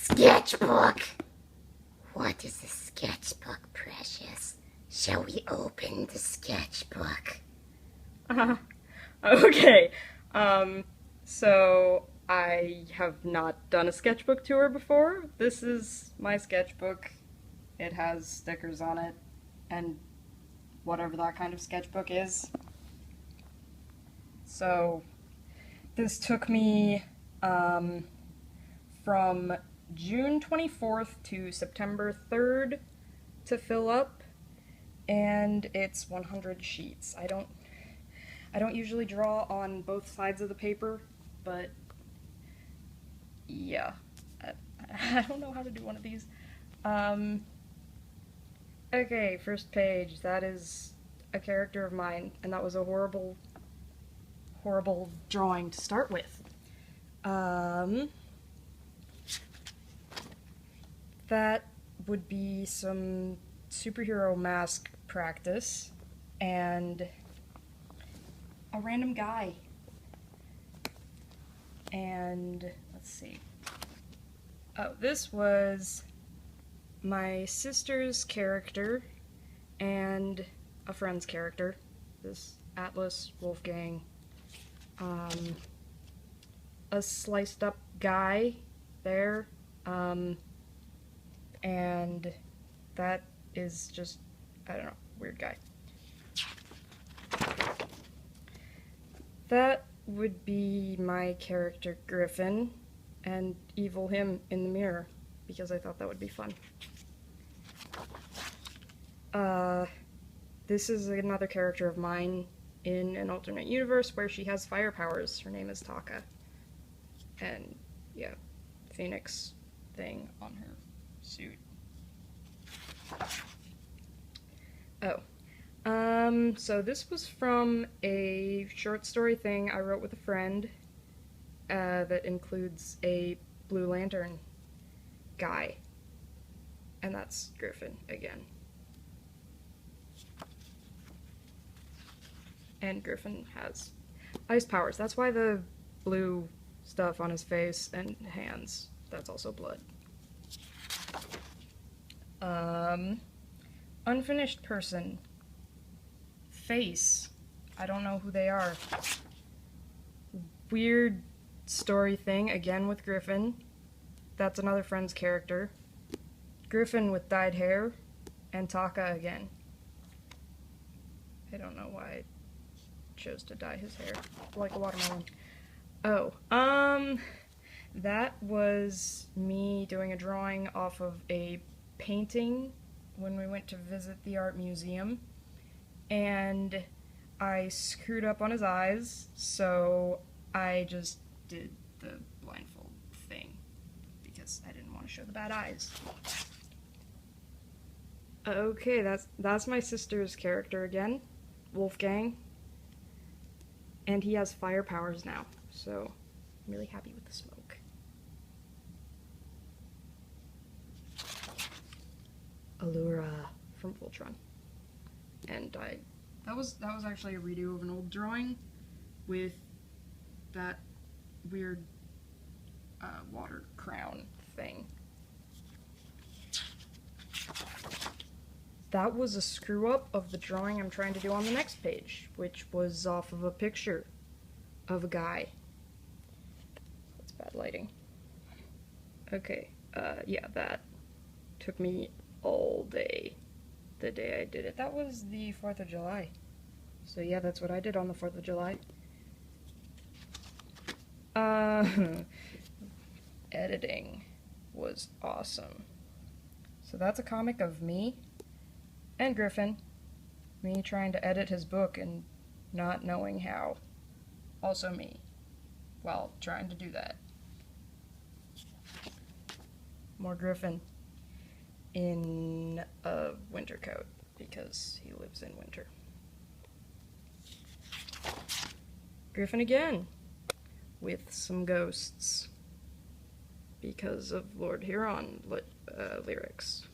Sketchbook! What is a sketchbook, Precious? Shall we open the sketchbook? Okay. So I have not done a sketchbook tour before. This is my sketchbook. It has stickers on it and whatever that kind of sketchbook is. So this took me from June 24th to September 3rd to fill up, and it's 100 sheets. I don't usually draw on both sides of the paper, but yeah, I don't know how to do one of these. Okay, first page. That is a character of mine, and that was a horrible drawing to start with. That would be some superhero mask practice, and a random guy. And let's see. Oh, this was my sister's character and a friend's character. This Atlas, Wolfgang, a sliced up guy there, and that is just, I don't know, weird guy. That would be my character Griffin, and evil him in the mirror, because I thought that would be fun. This is another character of mine in an alternate universe where she has fire powers. Her name is Taka. And, yeah, Phoenix thing on her suit. Oh. So this was from a short story thing I wrote with a friend that includes a Blue Lantern guy. And that's Griffin again. And Griffin has ice powers. That's why the blue stuff on his face and hands, that's also blood. Unfinished person. Face. I don't know who they are. Weird story thing, again with Griffin. That's another friend's character. Griffin with dyed hair, and Taka again. I don't know why I chose to dye his hair like a watermelon. Oh, that was me doing a drawing off of a painting when we went to visit the art museum, and I screwed up on his eyes, so I just did the blindfold thing because I didn't want to show the bad eyes. Okay, that's my sister's character again, Wolfgang. And he has fire powers now, so I'm really happy with the smoke. Allura from Voltron. And that was actually a redo of an old drawing with that weird water crown thing. That was a screw-up of the drawing I'm trying to do on the next page, which was off of a picture of a guy. That's bad lighting. Okay, yeah, that took me all day, the day I did it. That was the 4th of July. So yeah, that's what I did on the 4th of July. Editing was awesome. So that's a comic of me and Griffin, me trying to edit his book and not knowing how. Also me, while trying to do that. More Griffin in a winter coat, because he lives in winter. Griffin again, with some ghosts, because of Lord Huron lyrics.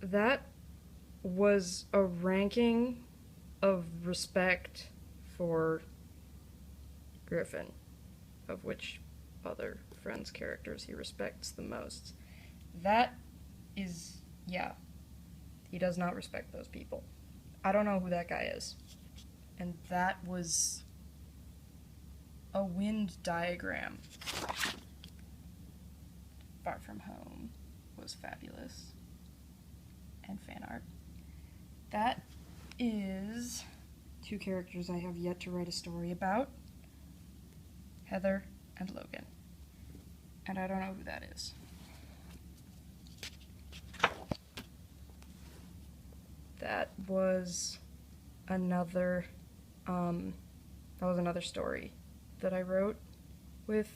That was a ranking of respect for Griffin, of which other friend's characters he respects the most. That is, yeah, he does not respect those people. I don't know who that guy is. And that was a wind diagram. Far From Home was fabulous. And fan art. That is two characters I have yet to write a story about. Heather and Logan. And I don't know who that is. That was another story that I wrote with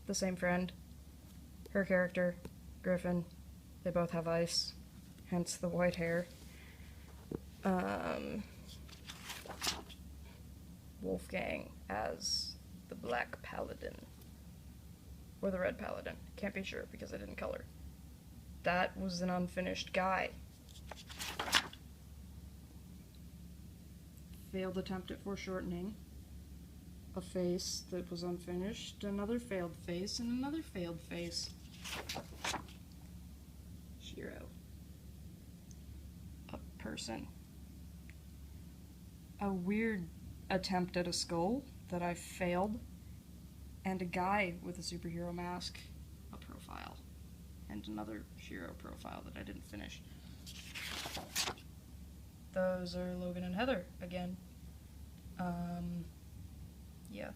the same friend. Her character, Griffin, they both have ice, hence the white hair. Wolfgang as the black paladin. Or the red paladin. Can't be sure because I didn't color. That was an unfinished guy. Failed attempt at foreshortening. A face that was unfinished. Another failed face. And another failed face. Hero. A person. A weird attempt at a skull that I failed. And a guy with a superhero mask. A profile. And another hero profile that I didn't finish. Those are Logan and Heather again. Yeah.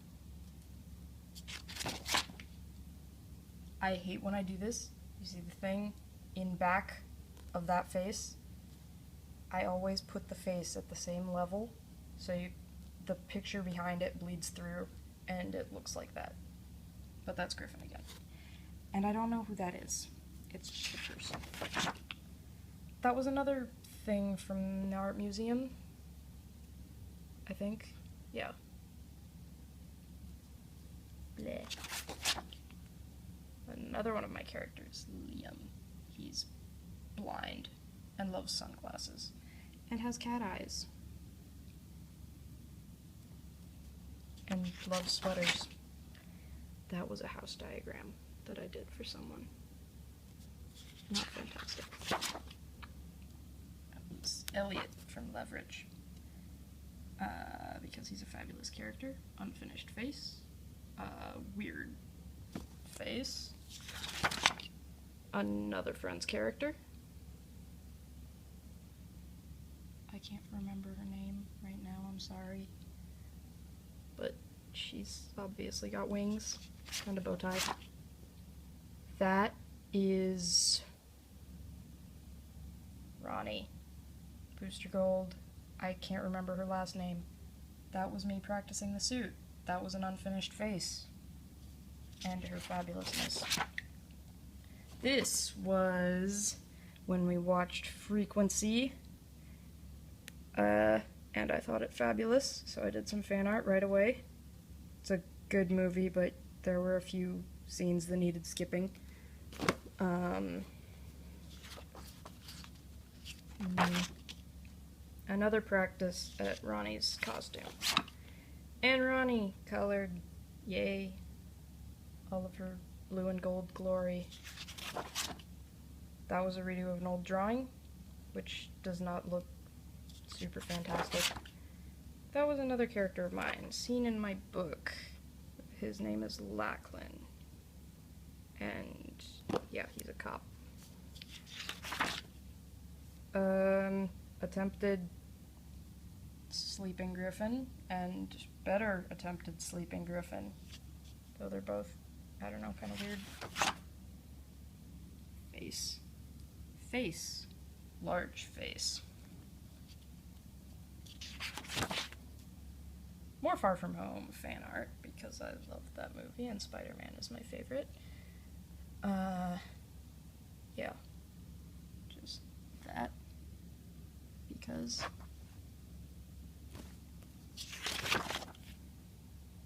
I hate when I do this. You see the thing in back of that face? I always put the face at the same level so the picture behind it bleeds through and it looks like that. But that's Griffin again. And I don't know who that is. It's just a person. That was another thing from the art museum, I think. Yeah. Bleh. Another one of my characters, Liam. He's blind and loves sunglasses and has cat eyes and loves sweaters. That was a house diagram that I did for someone. Not fantastic. Elliot from Leverage, because he's a fabulous character. Unfinished face, weird face, another friend's character. I can't remember her name right now, I'm sorry, but she's obviously got wings and a bow tie. That is Ronnie. Booster Gold. I can't remember her last name. That was me practicing the suit. That was an unfinished face. And her fabulousness. This was when we watched Frequency. And I thought it fabulous, so I did some fan art right away. It's a good movie, but there were a few scenes that needed skipping. Another practice at Ronnie's costume. And Ronnie colored, yay, all of her blue and gold glory. That was a redo of an old drawing, which does not look super fantastic. That was another character of mine, seen in my book. His name is Lachlan. And, yeah, he's a cop. Attempted Sleeping Griffin, and better attempted Sleeping Griffin. Though they're both, I don't know, kind of weird. Face. Face. Large face. More Far From Home fan art, because I love that movie, and Spider-Man is my favorite. Yeah. Just that. Because.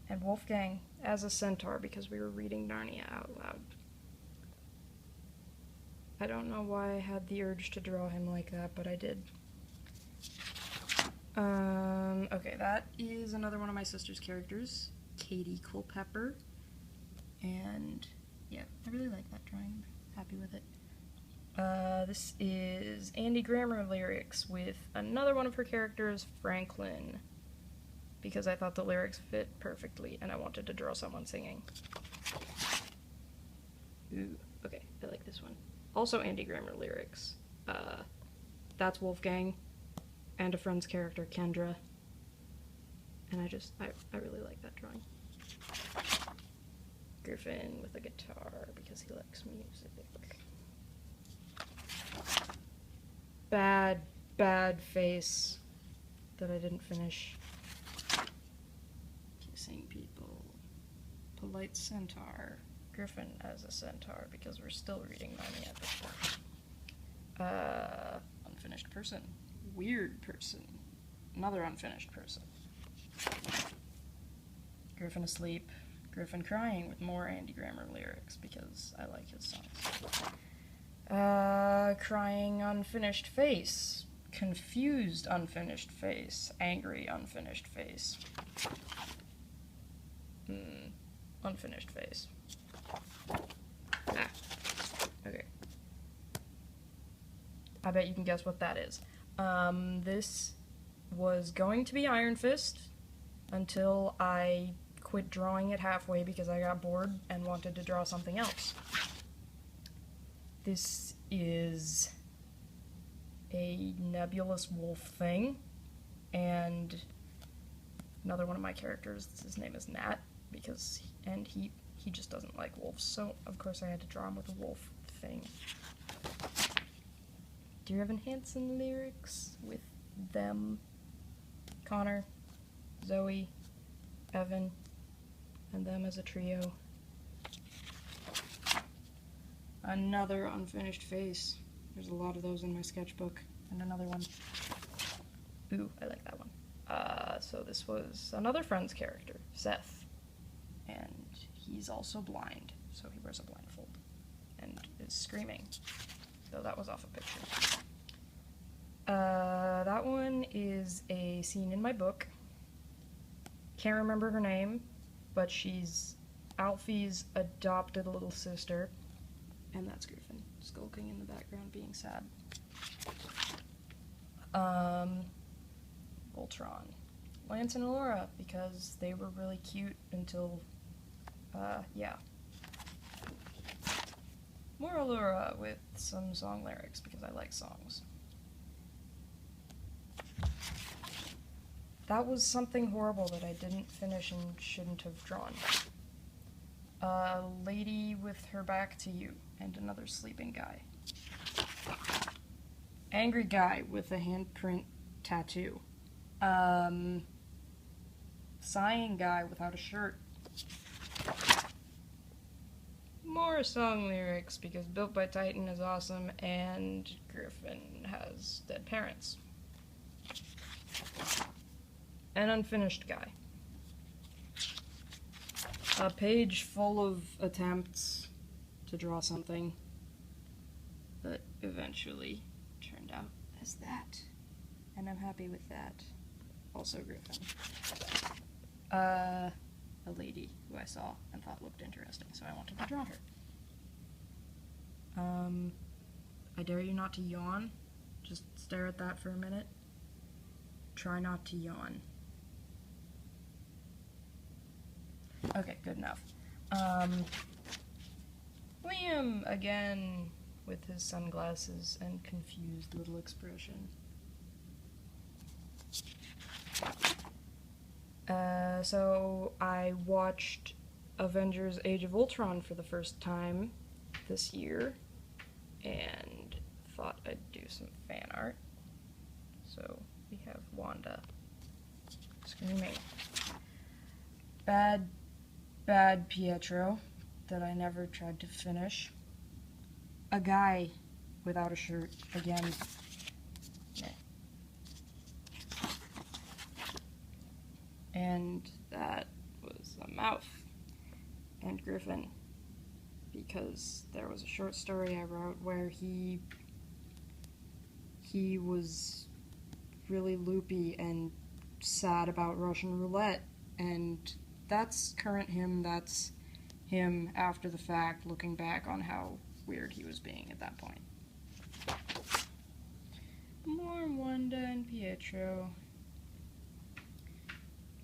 And Wolfgang as a centaur, because we were reading Narnia out loud. I don't know why I had the urge to draw him like that, but I did. Okay, that is another one of my sister's characters, Katie Culpepper, and I really like that drawing. I'm happy with it. This is Andy Grammer lyrics with another one of her characters, Franklin, because I thought the lyrics fit perfectly and I wanted to draw someone singing. Ooh, okay, I like this one. Also Andy Grammer lyrics. That's Wolfgang, and a friend's character, Kendra. And I really like that drawing. Griffin with a guitar because he likes music. Bad face that I didn't finish. Kissing people. Polite centaur. Griffin as a centaur because we're still reading Narnia at this point. Unfinished person. Weird person. Another unfinished person. Griffin asleep. Griffin crying with more Andy Grammer lyrics because I like his songs. Crying unfinished face. Confused unfinished face. Angry unfinished face. Unfinished face. Ah. Okay. I bet you can guess what that is. This was going to be Iron Fist until I quit drawing it halfway because I got bored and wanted to draw something else. This is a nebulous wolf thing, and another one of my characters, his name is Nat, because he just doesn't like wolves, so of course I had to draw him with a wolf thing. Dear Evan Hansen lyrics with them, Connor, Zoe, Evan, and them as a trio. Another unfinished face. There's a lot of those in my sketchbook. And another one. Ooh, I like that one. So this was another friend's character, Seth. And he's also blind, so he wears a blindfold. And is screaming. So that was off a picture. That one is a scene in my book. Can't remember her name, but she's Alfie's adopted little sister. And that's Griffin, skulking in the background, being sad. Voltron. Lance and Laura, because they were really cute until, yeah. More Allura with some song lyrics, because I like songs. That was something horrible that I didn't finish and shouldn't have drawn. A lady with her back to you, and another sleeping guy. Angry guy with a handprint tattoo. Sighing guy without a shirt. More song lyrics, because Built by Titan is awesome, and Griffin has dead parents. An unfinished guy. A page full of attempts to draw something that eventually turned out as that. And I'm happy with that. Also Griffin. A lady who I saw and thought looked interesting, so I wanted to draw her. I dare you not to yawn. Just stare at that for a minute. Try not to yawn. Okay, good enough. Liam, again, with his sunglasses and confused little expression. So I watched Avengers Age of Ultron for the first time this year, and thought I'd do some fan art. So we have Wanda screaming. Bad Pietro that I never tried to finish. A guy without a shirt again. Meh. And that was a mouth. And Griffin. Because there was a short story I wrote where he was really loopy and sad about Russian roulette, and that's current him, that's him after the fact, looking back on how weird he was being at that point. More Wanda and Pietro.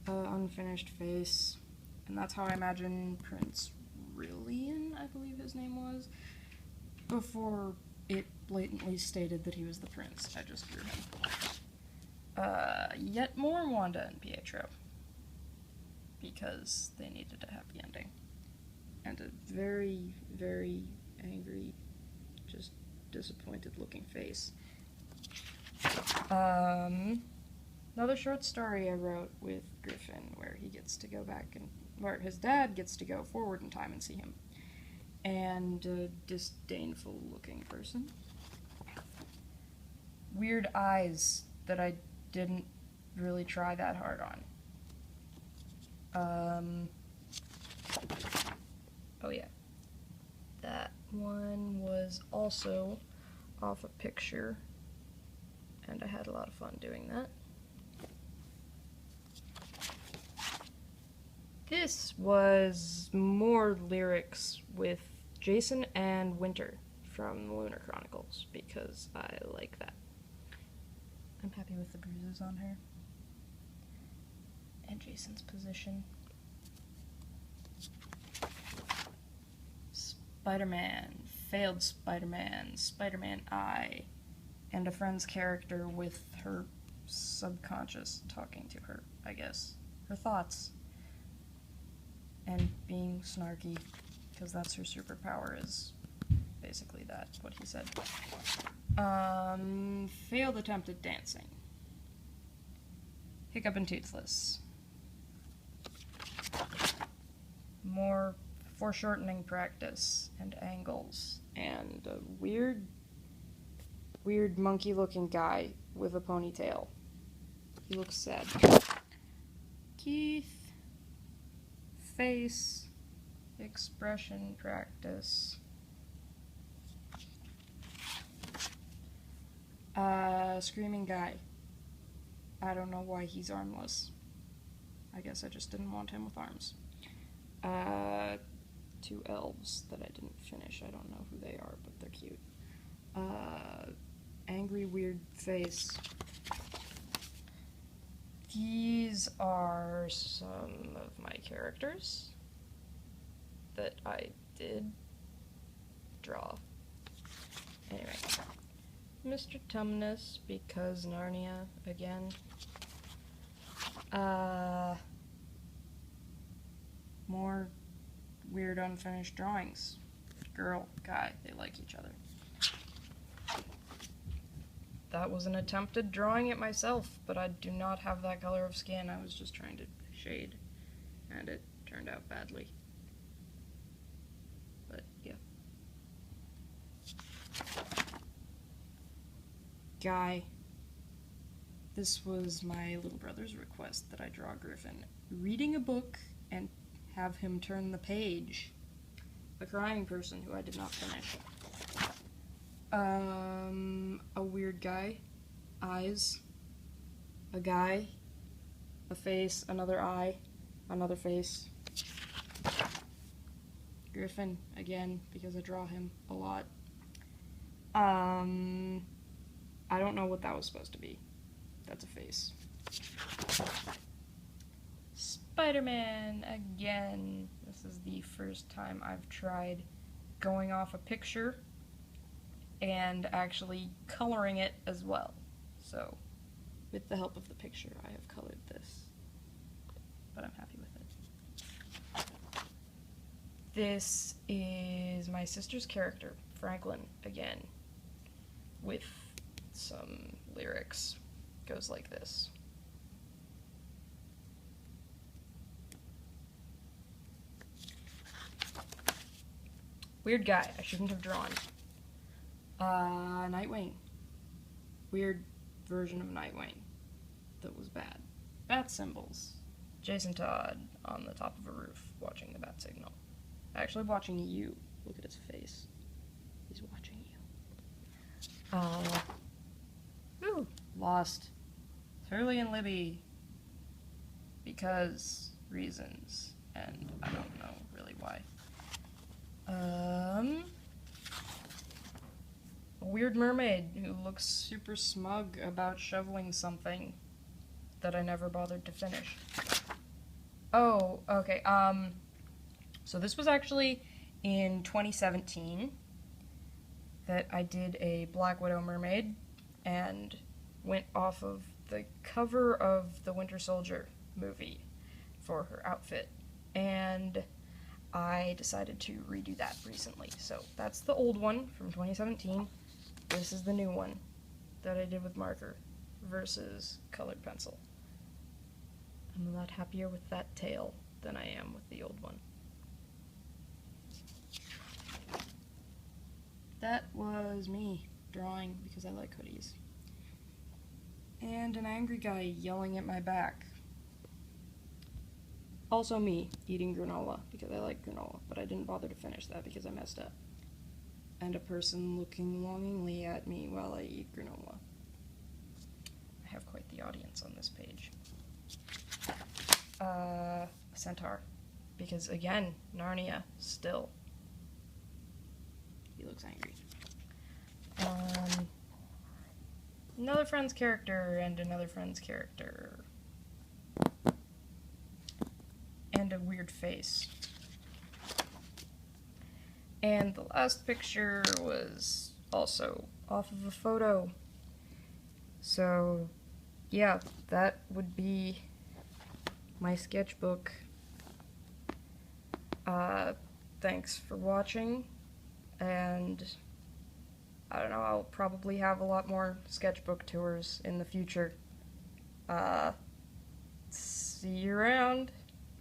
Unfinished face. And that's how I imagine Prince Rillian, I believe his name was, before it blatantly stated that he was the prince. I just drew him. Yet more Wanda and Pietro. Because they needed a happy ending. And a very, very angry, just disappointed looking face. Another short story I wrote with Griffin where he gets to go back and, where his dad gets to go forward in time and see him. And a disdainful looking person. Weird eyes that I didn't really try that hard on. Oh yeah. That one was also off a picture, and I had a lot of fun doing that. This was more lyrics with Jason and Winter from the Lunar Chronicles, because I like that. I'm happy with the bruises on her. And Jason's position. Spider-Man, failed Spider-Man, Spider-Man Eye, and a friend's character with her subconscious talking to her, I guess. Her thoughts. And being snarky, because that's her superpower, is basically that, what he said. Failed attempt at dancing. Hiccup and Toothless. More foreshortening practice and angles, and a weird monkey-looking guy with a ponytail. He looks sad. Keith. Face. Expression practice. Screaming guy. I don't know why he's armless. I guess I just didn't want him with arms. Two elves that I didn't finish. I don't know who they are, but they're cute. Angry weird face. These are some of my characters that I did draw. Anyway. Mr. Tumnus, because Narnia, again. More weird unfinished drawings. Girl, guy, they like each other. That was an attempted drawing it myself, but I do not have that color of skin. I was just trying to shade, and it turned out badly. But, yeah. Guy. This was my little brother's request that I draw Griffin reading a book and have him turn the page. A crying person who I did not finish. A weird guy. Eyes. A guy. A face. Another eye. Another face. Griffin, again, because I draw him a lot. I don't know what that was supposed to be. That's a face. Spider-Man, again. This is the first time I've tried going off a picture and actually coloring it as well. So, with the help of the picture, I have colored this. But I'm happy with it. This is my sister's character, Franklin, again, with some lyrics. Goes like this. Weird guy, I shouldn't have drawn. Nightwing. Weird version of Nightwing that was bad. Bat symbols. Jason Todd on the top of a roof watching the bat signal. Actually watching you. Look at his face. He's watching you. Lost. Hurley and Libby. Because reasons. And I don't know really why. A weird mermaid who looks super smug about shoveling something that I never bothered to finish. Oh, okay, so this was actually in 2017 that I did a Black Widow mermaid and went off of the cover of the Winter Soldier movie for her outfit, and I decided to redo that recently. So that's the old one from 2017. This is the new one that I did with marker versus colored pencil. I'm a lot happier with that tail than I am with the old one. That was me drawing because I like hoodies. And an angry guy yelling at my back. Also me eating granola because I like granola, but I didn't bother to finish that because I messed up. And a person looking longingly at me while I eat granola. I have quite the audience on this page. A centaur. Because again, Narnia, still. He looks angry. Another friend's character and another friend's character. And a weird face. And the last picture was also off of a photo. So, yeah, that would be my sketchbook. Thanks for watching, and I don't know, I'll probably have a lot more sketchbook tours in the future. See you around.